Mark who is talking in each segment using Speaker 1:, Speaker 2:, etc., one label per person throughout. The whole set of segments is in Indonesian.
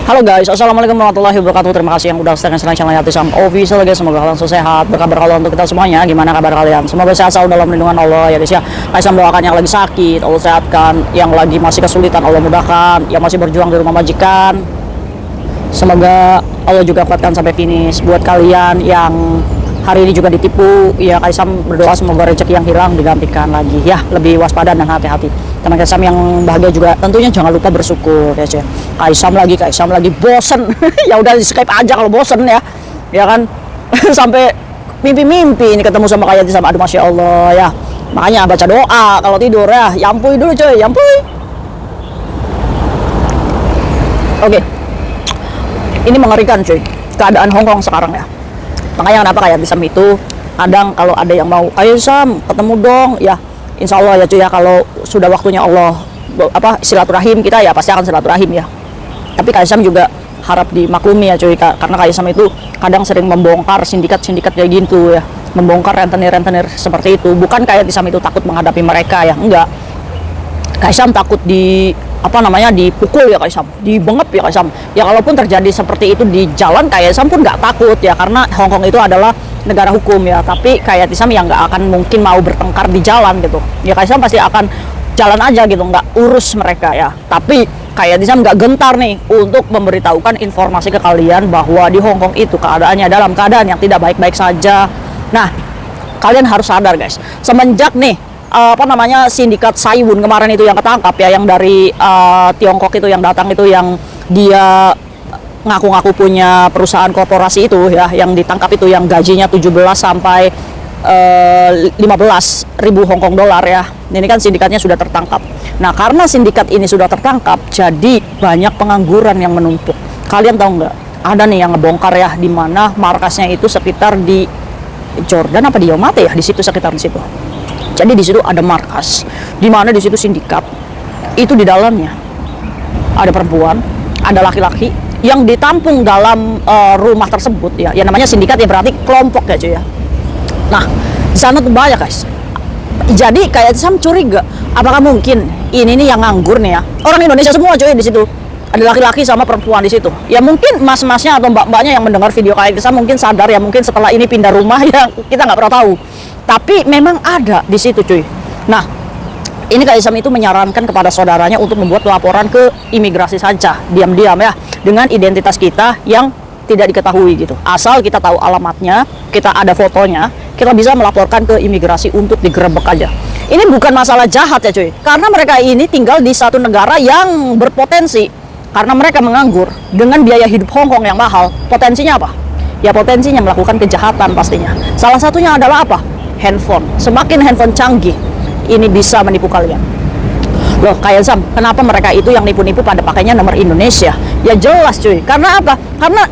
Speaker 1: Halo guys, assalamualaikum warahmatullahi wabarakatuh. Terima kasih yang udah setia channel Yatisam Official guys. Semoga kalian selalu sehat, berkabar kalau untuk kita semuanya. Gimana kabar kalian? Semoga sehat selalu dalam lindungan Allah ya guys ya. Kaisam doakan yang lagi sakit, Allah sehatkan. Yang lagi masih kesulitan, Allah mudahkan. Yang masih berjuang di rumah majikan, semoga Allah juga kuatkan sampai finish. Buat kalian yang hari ini juga ditipu, ya Kaisam berdoa semoga rezeki yang hilang digantikan lagi ya. Lebih waspada dan hati-hati. Teman Kaisam yang bahagia juga tentunya jangan lupa bersyukur ya. Kaisam lagi bosen. Ya udah di Skype aja kalau bosen ya. Ya kan sampai mimpi-mimpi ini ketemu sama kayak sama, aduh masya Allah ya. Makanya baca doa kalau tidur ya. Yampui dulu coy, yampui. Oke. Ini mengerikan cuy. Keadaan Hongkong sekarang ya. Makanya kenapa kayak Sam itu kadang kalau ada yang mau, ayo Sam ketemu dong ya. Insya Allah ya cuy ya, kalau sudah waktunya Allah silaturahim kita ya pasti akan silaturahim ya. Tapi Kaisam juga harap dimaklumi ya cuy, karena Kaisam itu kadang sering membongkar sindikat-sindikat kayak gitu ya, membongkar rentenir-rentenir seperti itu. Bukan kayak Kaisam itu takut menghadapi mereka ya, enggak. Kaisam takut dipukul ya Kaisam, dibengep ya Kaisam. Ya kalaupun terjadi seperti itu di jalan, Kaisam pun nggak takut ya, karena Hongkong itu adalah negara hukum ya. Tapi kayak Kaisam yang nggak akan mungkin mau bertengkar di jalan gitu. Ya Kaisam pasti akan jalan aja gitu, nggak urus mereka ya. Tapi kayak Kaisam nggak gentar nih untuk memberitahukan informasi ke kalian bahwa di Hongkong itu keadaannya dalam keadaan yang tidak baik-baik saja. Nah, kalian harus sadar guys, semenjak nih sindikat Saiwun kemarin itu yang ketangkap ya, yang dari Tiongkok itu yang datang itu, yang dia ngaku-ngaku punya perusahaan korporasi itu ya, yang ditangkap itu yang gajinya 17 sampai 15.000 Hongkong dolar ya. Ini kan sindikatnya sudah tertangkap. Nah, karena sindikat ini sudah tertangkap, jadi banyak pengangguran yang menumpuk. Kalian tahu nggak? Ada nih yang ngebongkar ya, di mana markasnya itu sekitar di Jordan apa di Yomate ya, di situ, sekitar di situ. Jadi di situ ada markas, di mana di situ sindikat. Itu di dalamnya ada perempuan, ada laki-laki yang ditampung dalam rumah tersebut ya. Ya namanya sindikat ya, berarti kelompok ya cuy ya. Nah, di sana tuh banyak guys. Jadi kayak Sam curiga, apakah mungkin ini nih yang nganggur nih ya, orang Indonesia semua cuy di situ. Ada laki-laki sama perempuan di situ. Ya mungkin mas-masnya atau mbak-mbaknya yang mendengar video kayak Sam mungkin sadar ya, mungkin setelah ini pindah rumah ya, kita nggak pernah tahu. Tapi memang ada di situ cuy. Nah, ini Kak Isam itu menyarankan kepada saudaranya untuk membuat laporan ke imigrasi saja, diam-diam ya, dengan identitas kita yang tidak diketahui gitu. Asal kita tahu alamatnya, kita ada fotonya, kita bisa melaporkan ke imigrasi untuk digerebek aja. Ini bukan masalah jahat ya cuy, karena mereka ini tinggal di satu negara yang berpotensi, karena mereka menganggur dengan biaya hidup Hongkong yang mahal. Potensinya apa? Ya potensinya melakukan kejahatan pastinya. Salah satunya adalah apa? Handphone. Semakin handphone canggih, ini bisa menipu kalian. Loh, kayak Sam, kenapa mereka itu yang nipu-nipu pada pakainya nomor Indonesia? Ya jelas cuy, karena apa? Karena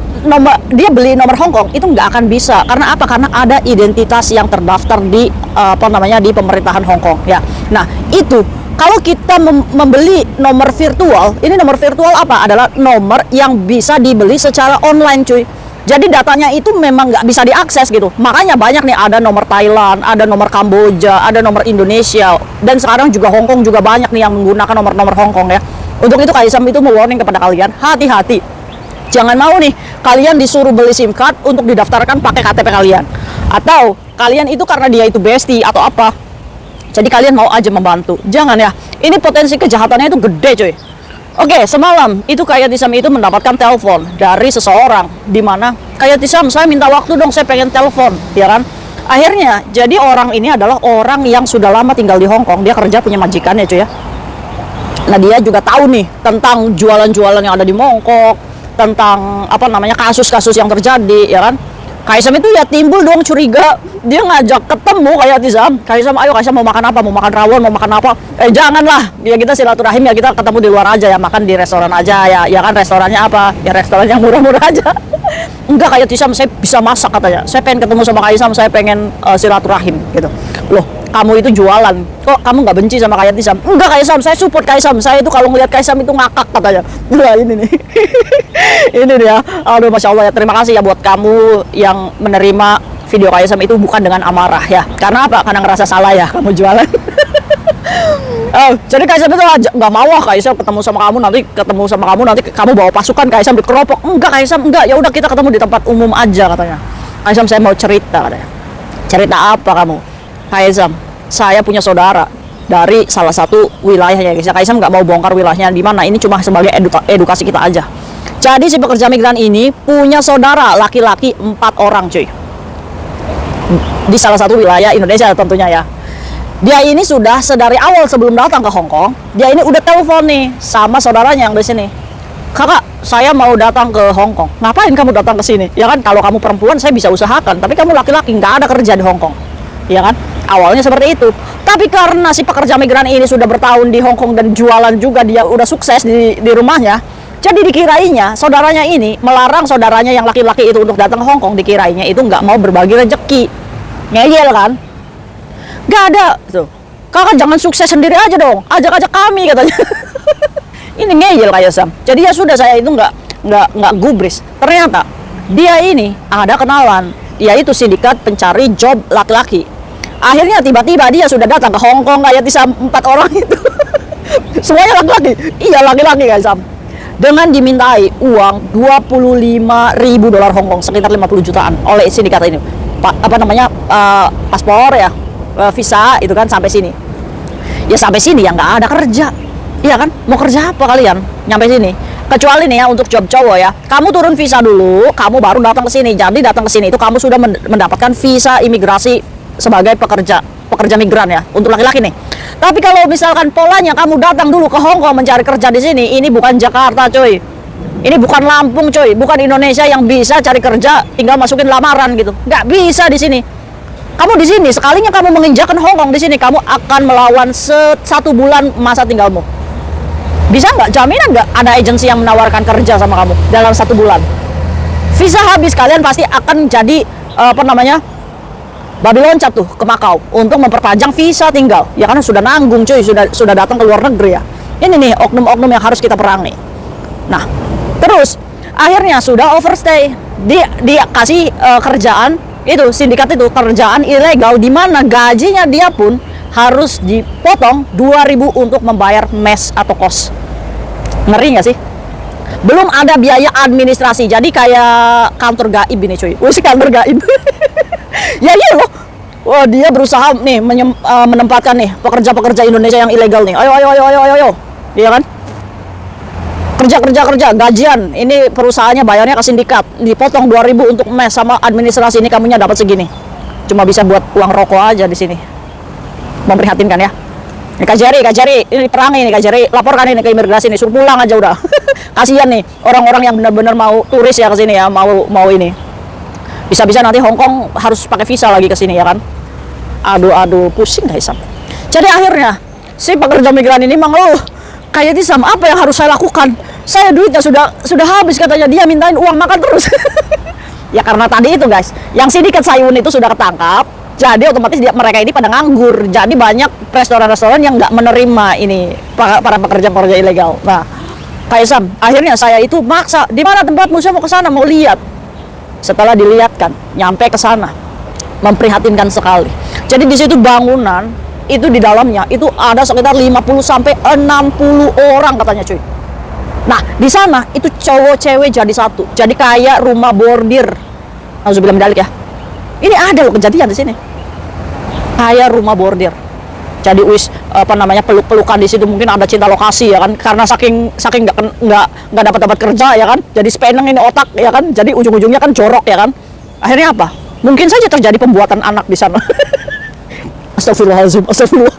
Speaker 1: dia beli nomor Hongkong itu nggak akan bisa. Karena apa? Karena ada identitas yang terdaftar di di pemerintahan Hongkong ya. Nah, itu kalau kita membeli nomor virtual, ini nomor virtual apa? Adalah nomor yang bisa dibeli secara online cuy. Jadi datanya itu memang nggak bisa diakses gitu. Makanya banyak nih, ada nomor Thailand, ada nomor Kamboja, ada nomor Indonesia, dan sekarang juga Hongkong juga banyak nih yang menggunakan nomor-nomor Hongkong ya. Untuk itu Kaisam itu mewarning kepada kalian, hati-hati. Jangan mau nih kalian disuruh beli SIM card untuk didaftarkan pakai KTP kalian. Atau kalian itu karena dia itu bestie atau apa, jadi kalian mau aja membantu. Jangan ya. Ini potensi kejahatannya itu gede cuy. Oke, semalam itu kayak Tisam itu mendapatkan telepon dari seseorang, di mana kayak Tisam, saya minta waktu dong, saya pengen telepon, ya kan? Akhirnya, jadi orang ini adalah orang yang sudah lama tinggal di Hongkong, dia kerja punya majikan ya cuy ya. Nah, dia juga tahu nih tentang jualan-jualan yang ada di Mongkok, tentang kasus-kasus yang terjadi, ya kan? Kaisam itu ya timbul dong curiga, dia ngajak ketemu kayak Tisam. Kaisam, ayo Kaisam mau makan apa? Mau makan rawon, mau makan apa? Janganlah, ya kita silaturahim ya, kita ketemu di luar aja ya, makan di restoran aja ya. Ya kan, restorannya apa? Ya restoran yang murah-murah aja. Enggak, kayak Tisam, saya bisa masak katanya. Saya pengen ketemu sama Kaisam, saya pengen silaturahim gitu. Loh, kamu itu jualan, kok kamu nggak benci sama kayak Tisam? Enggak Kaisam, saya support Kaisam. Saya itu kalau ngelihat Kaisam itu ngakak katanya. Wah, ini nih. Ini dia. Aduh, masya Allah ya, terima kasih ya buat kamu yang menerima video Kak Isam itu bukan dengan amarah ya. Karena apa? Karena ngerasa salah ya kamu jualan. Oh, jadi Kak Isam itu nggak mau Kak Isam ketemu sama kamu nanti kamu bawa pasukan Kak Isam dikeropok. Enggak Kak Isam, enggak. Ya udah kita ketemu di tempat umum aja katanya. Kak Isam, saya mau cerita katanya. Cerita apa kamu? Kak Isam, saya punya saudara dari salah satu wilayahnya guys. Kak Isam nggak mau bongkar wilayahnya di mana. Ini cuma sebagai edukasi kita aja. Jadi si pekerja migran ini punya saudara laki-laki 4 orang cuy. Di salah satu wilayah Indonesia tentunya ya. Dia ini sudah sedari awal sebelum datang ke Hong Kong, dia ini udah telepon nih sama saudaranya yang di sini. Kakak, saya mau datang ke Hong Kong. Ngapain kamu datang ke sini? Ya kan, kalau kamu perempuan saya bisa usahakan, tapi kamu laki-laki nggak ada kerja di Hong Kong. Ya kan? Awalnya seperti itu. Tapi karena si pekerja migran ini sudah bertahun di Hong Kong dan jualan juga, dia udah sukses di rumahnya. Jadi dikirainya saudaranya ini melarang saudaranya yang laki-laki itu untuk datang ke Hong Kong. Dikirainya itu nggak mau berbagi rezeki. Ngeyel kan? Nggak ada tuh. Kakak jangan sukses sendiri aja dong. Ajak-ajak kami katanya. Ini ngeyel kayak Sam. Jadi ya sudah, saya itu nggak gubris. Ternyata dia ini ada kenalan. Dia itu sindikat pencari job laki-laki. Akhirnya tiba-tiba dia sudah datang ke Hong Kong kayak Sam 4 orang itu. Semuanya laki-laki. Iya laki-laki kayak Sam. Dengan dimintai uang $25.000 Hong Kong, sekitar 50 jutaan oleh sindikat ini. Paspor ya, visa itu kan sampai sini. Ya sampai sini ya nggak ada kerja. Iya kan? Mau kerja apa kalian? Nyampe sini. Kecuali nih ya untuk job cowok ya. Kamu turun visa dulu, kamu baru datang ke sini. Jadi datang ke sini itu kamu sudah mendapatkan visa imigrasi sebagai pekerja migran ya, untuk laki-laki nih. Tapi kalau misalkan polanya kamu datang dulu ke Hong Kong mencari kerja di sini, ini bukan Jakarta coy. Ini bukan Lampung coy, bukan Indonesia yang bisa cari kerja tinggal masukin lamaran gitu. Nggak bisa di sini. Kamu di sini, sekalinya kamu menginjakan Hong Kong di sini, kamu akan melawan 1 bulan masa tinggalmu. Bisa nggak? Jaminan nggak ada agensi yang menawarkan kerja sama kamu dalam 1 bulan? Visa habis, kalian pasti akan jadi babi loncat tuh ke Makau untuk memperpanjang visa tinggal. Ya karena sudah nanggung cuy, sudah datang ke luar negeri ya. Ini nih oknum-oknum yang harus kita perangi. Nah, terus akhirnya sudah overstay. Dia kasih kerjaan itu, sindikat itu kerjaan ilegal di mana gajinya dia pun harus dipotong 2.000 untuk membayar mes atau kos. Ngeri nggak sih? Belum ada biaya administrasi. Jadi kayak kantor gaib ini cuy. Wih, kantor gaib. Ya iya loh. Wah, dia berusaha nih menempatkan nih pekerja-pekerja Indonesia yang ilegal nih. Ayo. Iya kan? Kerja, gajian. Ini perusahaannya bayarnya ke sindikat. Dipotong 2.000 untuk mes sama administrasi, ini kamunya dapat segini. Cuma bisa buat uang rokok aja di sini. Memprihatinkan ya. Ini Kak Jerry, ini perangi nih Kak Jerry, laporkan ini ke imigrasi nih, suruh pulang aja udah. Kasihan nih orang-orang yang benar-benar mau turis ya ke sini ya, mau ini. Bisa-bisa nanti Hong Kong harus pakai visa lagi ke sini ya kan. Aduh, pusing guys. Jadi akhirnya si pekerja migran ini mengeluh, kayak Sam, apa yang harus saya lakukan? Saya duitnya sudah habis katanya, dia mintain uang makan terus. Ya karena tadi itu guys, yang sindikat Sayun itu sudah ketangkap. Jadi otomatis mereka ini pada nganggur. Jadi banyak restoran-restoran yang nggak menerima ini para pekerja-pekerja ilegal. Nah, kayak Sam, akhirnya saya itu maksa, di mana tempatmu, saya mau ke sana, mau lihat. Setelah dilihatkan, nyampe ke sana, memprihatinkan sekali. Jadi di situ bangunan itu di dalamnya itu ada sekitar 50 sampai 60 orang katanya cuy. Nah, di sana itu cowok cewek jadi satu. Jadi kayak rumah bordir. Alhamdulillah medalik ya. Ini ada loh kejadian di sini. Kayak rumah bordir. Jadi peluk-pelukan di situ, mungkin ada cinta lokasi ya kan, karena saking nggak dapat kerja ya kan, jadi speneng ini otak ya kan, jadi ujung-ujungnya kan jorok ya kan. Akhirnya apa? Mungkin saja terjadi pembuatan anak di sana. Astagfirullahaladzim, astagfirullah.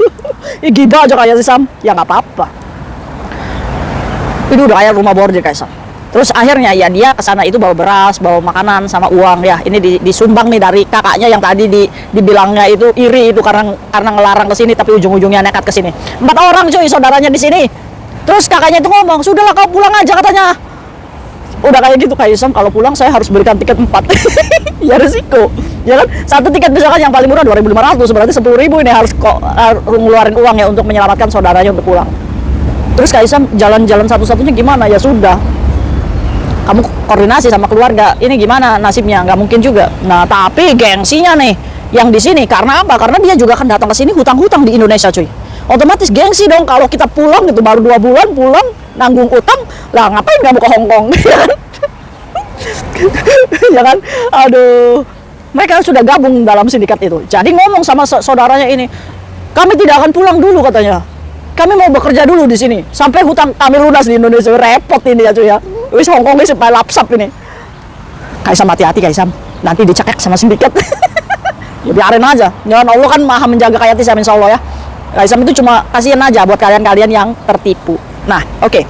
Speaker 1: Ya gila aja kayak si Sam, ya nggak apa-apa. Itu udah kayak rumah bordir kayak Sam. Terus akhirnya ya dia ke sana itu bawa beras, bawa makanan sama uang ya. Ini disumbang nih dari kakaknya yang tadi dibilangnya itu iri itu karena ngelarang ke sini tapi ujung-ujungnya nekat ke sini. 4 orang cuy saudaranya di sini. Terus kakaknya itu ngomong, "Sudahlah kau pulang aja," katanya. Udah kayak gitu kayak Sam, kalau pulang saya harus berikan tiket 4. Ya resiko. Ya kan? Satu tiket misalkan yang paling murah 2.500, berarti 10.000 ini harus ngeluarin uang ya untuk menyelamatkan saudaranya untuk pulang. Terus kayak Sam jalan-jalan satu-satunya gimana? Ya sudah. kamu koordinasi sama keluarga, ini gimana nasibnya? Nggak mungkin juga. Nah, tapi gengsinya nih yang di sini karena apa? Karena dia juga akan datang ke sini hutang-hutang di Indonesia, cuy. Otomatis gengsi dong kalau kita pulang gitu baru 2 bulan pulang nanggung utang, lah ngapain kamu ke Hong Kong? Ya kan? Aduh, mereka sudah gabung dalam sindikat itu. Jadi ngomong sama saudaranya ini, kami tidak akan pulang dulu katanya. Kami mau bekerja dulu di sini sampai hutang kami lunas di Indonesia. Repot ini ya cuy ya. Wis Hong Kong ini supaya lapsap ini. Kaisam hati-hati Kaisam, nanti dicekek sama sindikat. Ya biarin aja. Jangan, Allah kan maha menjaga Kaisam insya Allah ya. Kaisam itu cuma kasihan aja buat kalian-kalian yang tertipu. Nah, oke.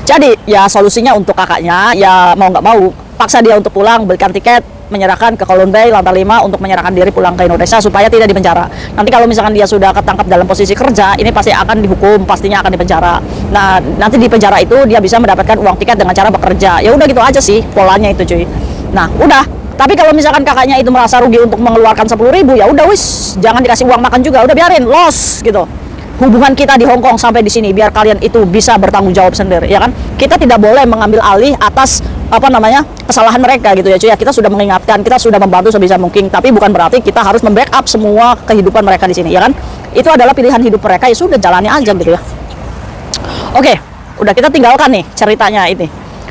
Speaker 1: Jadi ya solusinya untuk kakaknya ya mau nggak mau paksa dia untuk pulang, belikan tiket, menyerahkan ke Kowloon Bay lantai 5 untuk menyerahkan diri pulang ke Indonesia supaya tidak dipenjara. Nanti kalau misalkan dia sudah ketangkap dalam posisi kerja, ini pasti akan dihukum, pastinya akan dipenjara. Nah, nanti di penjara itu dia bisa mendapatkan uang tiket dengan cara bekerja. Ya udah gitu aja sih polanya itu, cuy. Nah, udah. Tapi kalau misalkan kakaknya itu merasa rugi untuk mengeluarkan 10.000, ya udah wis, jangan dikasih uang makan juga, udah biarin loss gitu. Hubungan kita di Hong Kong sampai di sini biar kalian itu bisa bertanggung jawab sendiri, ya kan? Kita tidak boleh mengambil alih atas kesalahan mereka gitu ya cuy ya. Kita sudah mengingatkan, kita sudah membantu sebisa mungkin, tapi bukan berarti kita harus membackup semua kehidupan mereka di sini, ya kan? Itu adalah pilihan hidup mereka, ya sudah jalani aja gitu ya. Oke, udah kita tinggalkan nih ceritanya ini.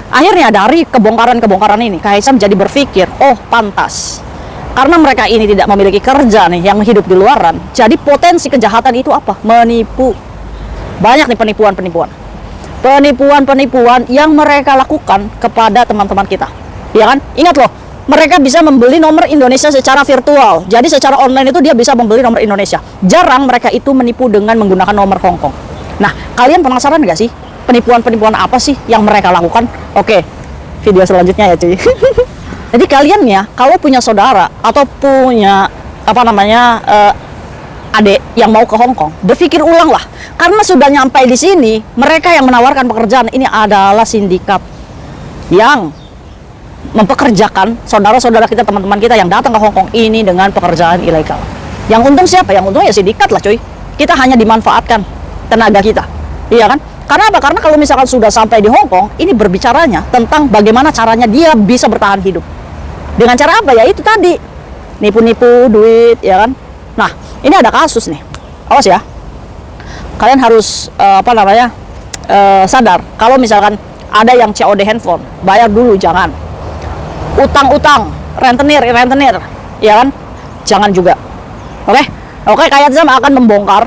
Speaker 1: Akhirnya dari kebongkaran ini Kaisam jadi berpikir, oh pantas karena mereka ini tidak memiliki kerja nih yang hidup di luaran, jadi potensi kejahatan itu apa? Menipu. Banyak nih penipuan yang mereka lakukan kepada teman-teman kita, ya kan? Ingat loh, mereka bisa membeli nomor Indonesia secara virtual, jadi secara online itu dia bisa membeli nomor Indonesia. Jarang mereka itu menipu dengan menggunakan nomor Hong Kong. Nah, kalian penasaran nggak sih penipuan apa sih yang mereka lakukan? Oke, video selanjutnya ya cuy. Jadi kalian ya kalau punya saudara atau punya adik yang mau ke Hong Kong, berpikir ulang lah. Karena sudah nyampe di sini, mereka yang menawarkan pekerjaan ini adalah sindikat yang mempekerjakan saudara-saudara kita, teman-teman kita yang datang ke Hong Kong ini dengan pekerjaan ilegal. Yang untung siapa? Yang untung ya sindikat lah cuy. Kita hanya dimanfaatkan tenaga kita, iya kan? Karena apa? Karena kalau misalkan sudah sampai di Hong Kong, ini berbicaranya tentang bagaimana caranya dia bisa bertahan hidup. Dengan cara apa? Ya itu tadi, nipu-nipu duit, ya kan? Nah, ini ada kasus nih. Awas ya. Kalian harus sadar kalau misalkan ada yang COD handphone, bayar dulu, jangan. Utang-utang, rentenir, ya kan? Jangan juga. Oke, Kaisam akan membongkar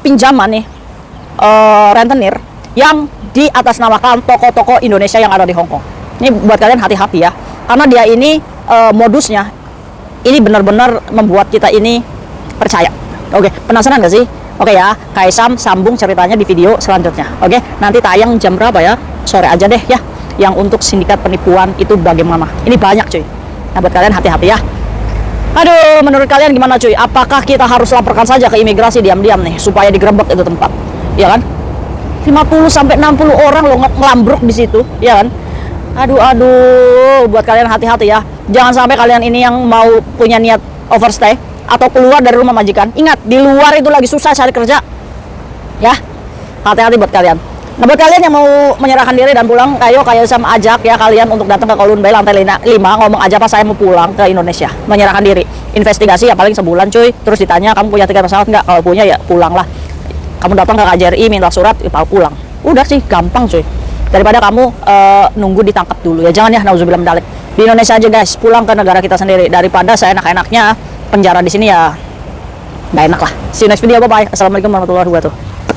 Speaker 1: pinjaman nih rentenir yang di atas namakan toko-toko Indonesia yang ada di Hong Kong. Ini buat kalian hati-hati ya, karena dia ini modusnya ini benar-benar membuat kita ini percaya. Oke, penasaran gak sih? Oke ya, Kaisam sambung ceritanya di video selanjutnya. Oke, nanti tayang jam berapa ya? Sore aja deh ya. Yang untuk sindikat penipuan itu bagaimana? Ini banyak cuy. Nah, buat kalian hati-hati ya. Aduh, menurut kalian gimana cuy? Apakah kita harus laporkan saja ke imigrasi diam-diam nih supaya digerebek itu tempat? Ya kan? 50-60 orang lo ngelambruk di situ, ya kan? Aduh, buat kalian hati-hati ya. Jangan sampai kalian ini yang mau punya niat overstay atau keluar dari rumah majikan. Ingat, di luar itu lagi susah cari kerja. Ya, hati-hati buat kalian. Nah, buat kalian yang mau menyerahkan diri dan pulang, ayo Kaisam ajak ya kalian untuk datang ke Kowloon Bay lantai 5, ngomong aja pas saya mau pulang ke Indonesia, menyerahkan diri. Investigasi ya paling sebulan cuy. Terus ditanya kamu punya tiket pesawat nggak? Kalau punya ya pulanglah. Kamu datang ke KJRI minta surat, ya pulang. Udah sih, gampang cuy. Daripada kamu nunggu ditangkap dulu ya. Jangan ya, nauzubillah min dzalik. Di Indonesia aja guys, pulang ke negara kita sendiri daripada saya enak-enaknya penjara di sini ya nggak enak lah. See you next video, bye bye. Assalamualaikum warahmatullahi wabarakatuh.